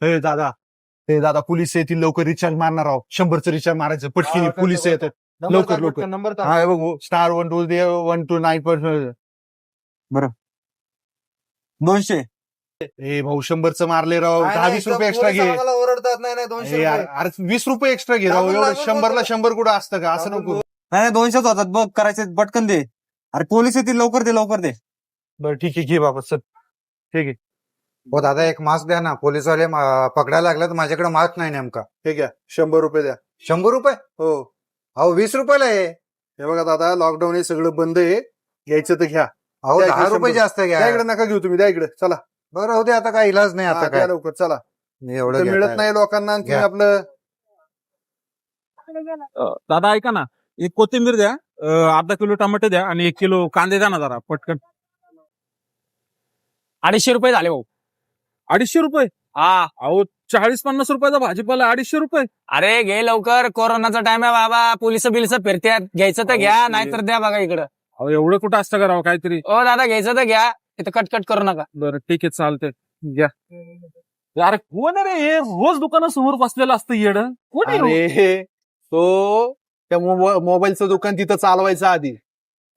दादा पोलीस येतील लवकर रिचार्ज मारणार आहोत 100चं रिचार्ज मारायचं पटकीने पोलीस येतात लवकर नंबर हा बघू स्टार 1 2 1 2 9 200 हे भाऊ 100चं मारले राव 10-20 रुपये एक्स्ट्रा घे ओरडतात नाही 200 अरे 20 रुपये एक्स्ट्रा घे राव एवढं 100ला 100 कुठं असतं का असं नको नाही 200 होतात बघ करायचे पटकन दे. अरे पोलीस येतील लवकर दे. बरं ठीक आहे घे बाबा चल ठीक आहे हो दादा एक मास्क द्या ना पोलीसवाले पकडायला लागले तर माझ्याकडे मास्क नाही नेमका. हे घ्या 100 रुपये द्या 100 रुपये हो अहो 20 रुपयाला आहे. हे बघा दादा लॉकडाऊन हे सगळं बंद आहे घ्यायचं तर घ्या अहो द्या 10 इकडे रुपये 100. जास्त घ्या. द्या इकडे नका घेऊ तुम्ही द्या इकडे चला बरं होते आता काय इलाज नाही आता हा, द्या काय लवकर चला मी एवढं तर घेताय. मिळत नाही लोकांना आणि तुम्ही घ्या. आपलं दादा ऐका ना एक कोथिंबीर द्या अर्धा किलो टमाटे द्या आणि 1 किलो कांदे द्या ना जरा पटकन. 250 रुपये झाले भाऊ. 250 रुपये हा. अहो 40-50 रुपयाचा भाजीपाला 250 रुपये. अरे घे लवकर कोरोनाचा टाइम आहे बाबा पोलिस बिलिस फिरत्यात घ्यायचं तर घ्या नाहीतर द्या बघा इकडं. अहो एवढं कुठं असतं करावं काहीतरी. ओ दादा घ्यायचं तर घ्या इथं कटकट करू नका. बरं ठीक आहे चालतंय घ्या. अरे कोण आहे रे हे रोज दुकानासमोर बसलेलं असतं येड कोण आहे रे? अरे तो त्या मोबाईलचं दुकान तिथं चालवायचं आधी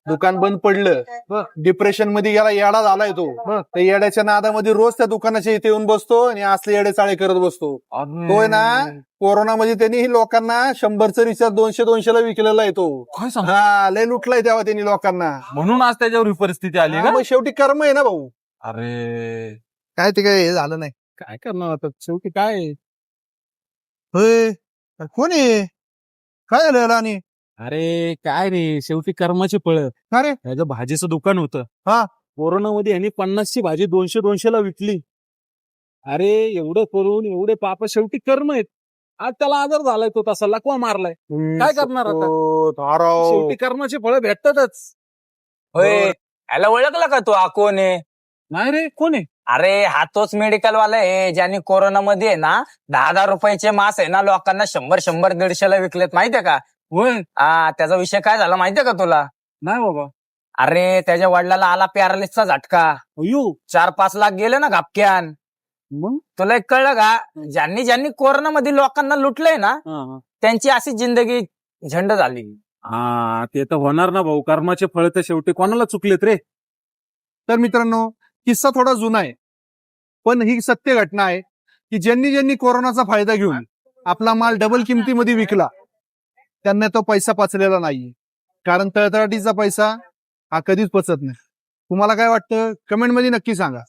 दुकान बंद पडलं डिप्रेशन मध्ये गेला येडा झालाय तो त्या येड्याच्या नादामध्ये रोज त्या दुकानाच्या इथे येऊन बसतो आणि असले येडे चाळे करत बसतो. तोय ना कोरोनामध्ये त्यांनी लोकांना 100चं रिचार्ज 200 ला विकलेला आहे तो. काय सांग हा लय लुटलाय तेव्हा त्यांनी लोकांना. म्हणून आज त्याच्यावर ही परिस्थिती आली हा, का? मग शेवटी कर्म आहे ना भाऊ अरे काय ते काय हे झालं नाही. काय करणार आता शेवटी काय आहे? होय कोण आहे काय झालं याला आणि अरे काय रे शेवटी कर्माचे फळ. का रे ह्याचं भाजीचं दुकान होतं हा. कोरोनामध्ये यांनी 50ची भाजी 200 ला विकली. अरे एवढं करून एवढे पाप शेवटी कर्म आहेत. आज त्याला आजार झालाय तो तसा लकवा मारलाय. काय करणार आता? धाराव शेवटी कर्माचे फळ भेटतातच. होय याला ओळखला का तू हा कोण आहे? नाही रे कोण आहे? अरे हा तोच मेडिकल वाला आहे ज्याने कोरोनामध्ये आहे ना 10,000 रुपयाचे मास्क आहे ना लोकांना 100-150 ला विकलेत माहितीये का? होय हा त्याचा विषय काय झाला माहितीये का तुला? नाही बाबा. अरे त्याच्या वडिलाला आला पॅरालिसचा झटका. अयो 4-5 लाख गेले ना घापक्यान. मग तुला एक कळलं का ज्यांनी कोरोनामध्ये लोकांना लुटलंय ना हा. त्यांची अशी जिंदगी झंड झाली. हा ते तर होणार ना भाऊ कर्माचे फळ तर शेवटी कोणाला चुकलेत रे. तर मित्रांनो किस्सा थोडा जुना आहे पण ही सत्य घटना आहे की ज्यांनी कोरोनाचा फायदा घेऊन आपला माल डबल किमतीमध्ये विकला त्यांना तो पैसा पचलेला नाहीये. कारण तळतळाटीचा पैसा हा कधीच पचत नाही. तुम्हाला काय वाटतं कमेंटमध्ये नक्की सांगा.